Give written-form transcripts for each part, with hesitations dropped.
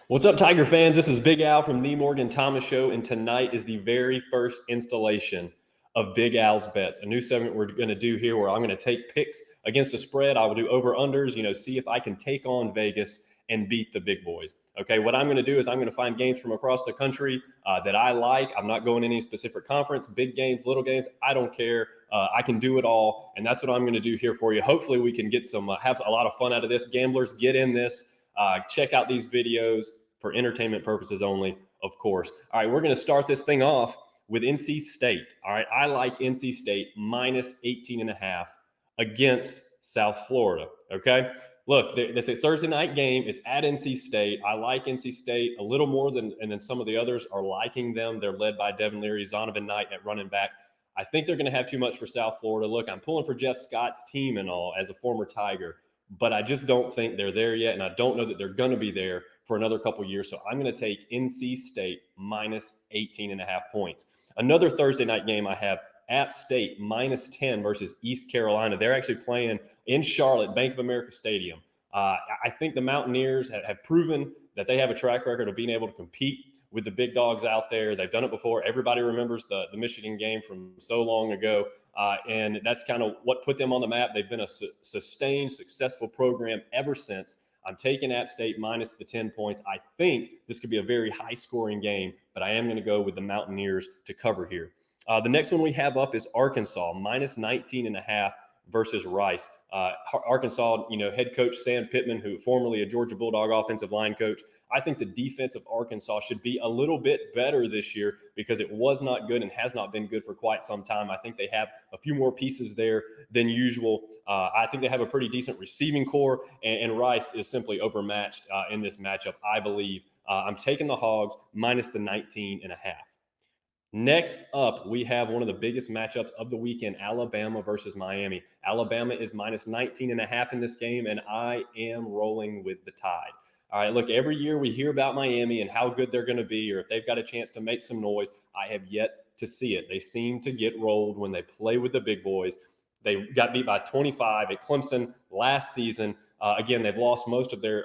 What's up, Tiger fans? This is Big Al from the Morgan Thomas Show, and tonight is the very first installation of Big Al's Bets, a new segment we're going to do here where I'm going to take picks against the spread. I will do over-unders, see if I can take on Vegas and beat the big boys. Okay, what I'm going to do is I'm going to find games from across the country that I like. I'm not going to any specific conference, big games, little games. I don't care. I can do it all, and that's what I'm going to do here for you. Hopefully, we can get have a lot of fun out of this. Gamblers, get in this. Check out these videos for entertainment purposes only, of course. All right, we're going to start this thing off with NC State. All right, I like NC State minus 18.5 against South Florida. Okay, look, it's a Thursday night game. It's at NC State. I like NC State a little more than some of the others are liking them. They're led by Devin Leary, Zonovan Knight at running back. I think they're going to have too much for South Florida. Look, I'm pulling for Jeff Scott's team and all as a former Tiger, but I just don't think they're there yet, and I don't know that they're going to be there for another couple years. So I'm going to take NC State minus 18.5 points. Another Thursday night game I have App State minus 10 versus East Carolina. They're actually playing in Charlotte, Bank of America Stadium. I think the Mountaineers have proven that they have a track record of being able to compete with the big dogs out there. They've done it before. Everybody remembers the Michigan game from so long ago. And that's kind of what put them on the map. They've been a sustained, successful program ever since. I'm taking App State minus the 10 points. I think this could be a very high-scoring game, but I am going to go with the Mountaineers to cover here. The next one we have up is Arkansas, minus 19.5 versus Rice. Arkansas, head coach Sam Pittman, who formerly a Georgia Bulldog offensive line coach. I think the defense of Arkansas should be a little bit better this year because it was not good and has not been good for quite some time. I think they have a few more pieces there than usual. I think they have a pretty decent receiving core, and Rice is simply overmatched in this matchup, I believe. I'm taking the Hogs minus the 19.5. Next up, we have one of the biggest matchups of the weekend, Alabama versus Miami. Alabama is minus 19.5 in this game, and I am rolling with the Tide. All right, look, every year we hear about Miami and how good they're going to be or if they've got a chance to make some noise. I have yet to see it. They seem to get rolled when they play with the big boys. They got beat by 25 at Clemson last season. Again, they've lost most of their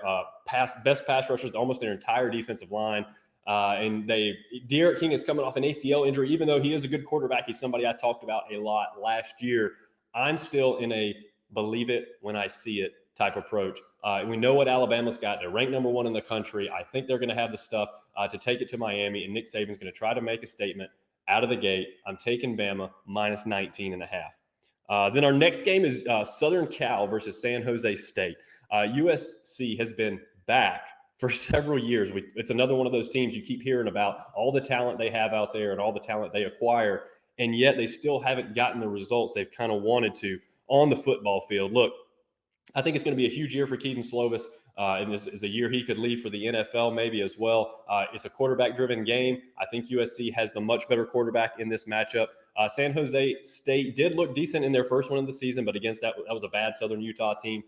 best pass rushers, almost their entire defensive line. And D'Eriq King is coming off an ACL injury. Even though he is a good quarterback, he's somebody I talked about a lot last year. I'm still in a believe it when I see it type approach. We know what Alabama's got. They're ranked number 1 in the country. I think they're going to have the stuff to take it to Miami, and Nick Saban's going to try to make a statement out of the gate. I'm taking Bama minus 19.5. Then our next game is Southern Cal versus San Jose State. USC has been back for several years. It's another one of those teams you keep hearing about, all the talent they have out there and all the talent they acquire, and yet they still haven't gotten the results they've kind of wanted to on the football field. Look, I think it's going to be a huge year for Keaton Slovis, and this is a year he could leave for the NFL maybe as well. It's a quarterback-driven game. I think USC has the much better quarterback in this matchup. San Jose State did look decent in their first one of the season, but against that was a bad Southern Utah team.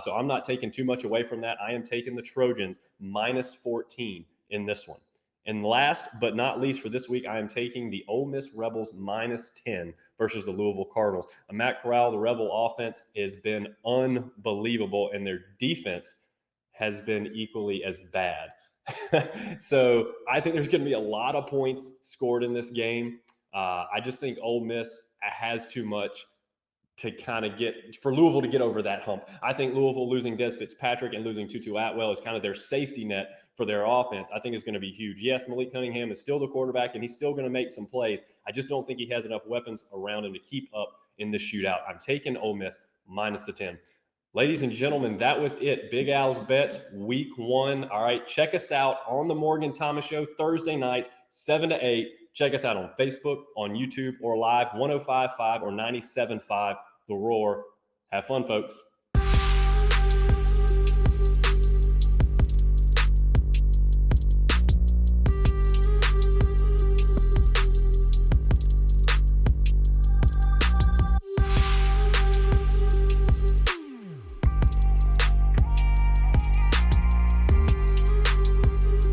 So I'm not taking too much away from that. I am taking the Trojans minus 14 in this one. And last but not least for this week, I am taking the Ole Miss Rebels minus 10 versus the Louisville Cardinals. Matt Corral, the Rebel offense, has been unbelievable, and their defense has been equally as bad. So I think there's going to be a lot of points scored in this game. I just think Ole Miss has too much to kind of for Louisville to get over that hump. I think Louisville losing Des Fitzpatrick and losing Tutu Atwell is kind of their safety net for their offense. I think it's going to be huge. Yes, Malik Cunningham is still the quarterback, and he's still going to make some plays. I just don't think he has enough weapons around him to keep up in this shootout. I'm taking Ole Miss minus the 10. Ladies and gentlemen, that was it. Big Al's Bets, week 1. All right, check us out on the Morgan Thomas Show Thursday nights, 7 to 8. Check us out on Facebook, on YouTube, or live, 105.5 or 97.5 The Roar. Have fun, folks.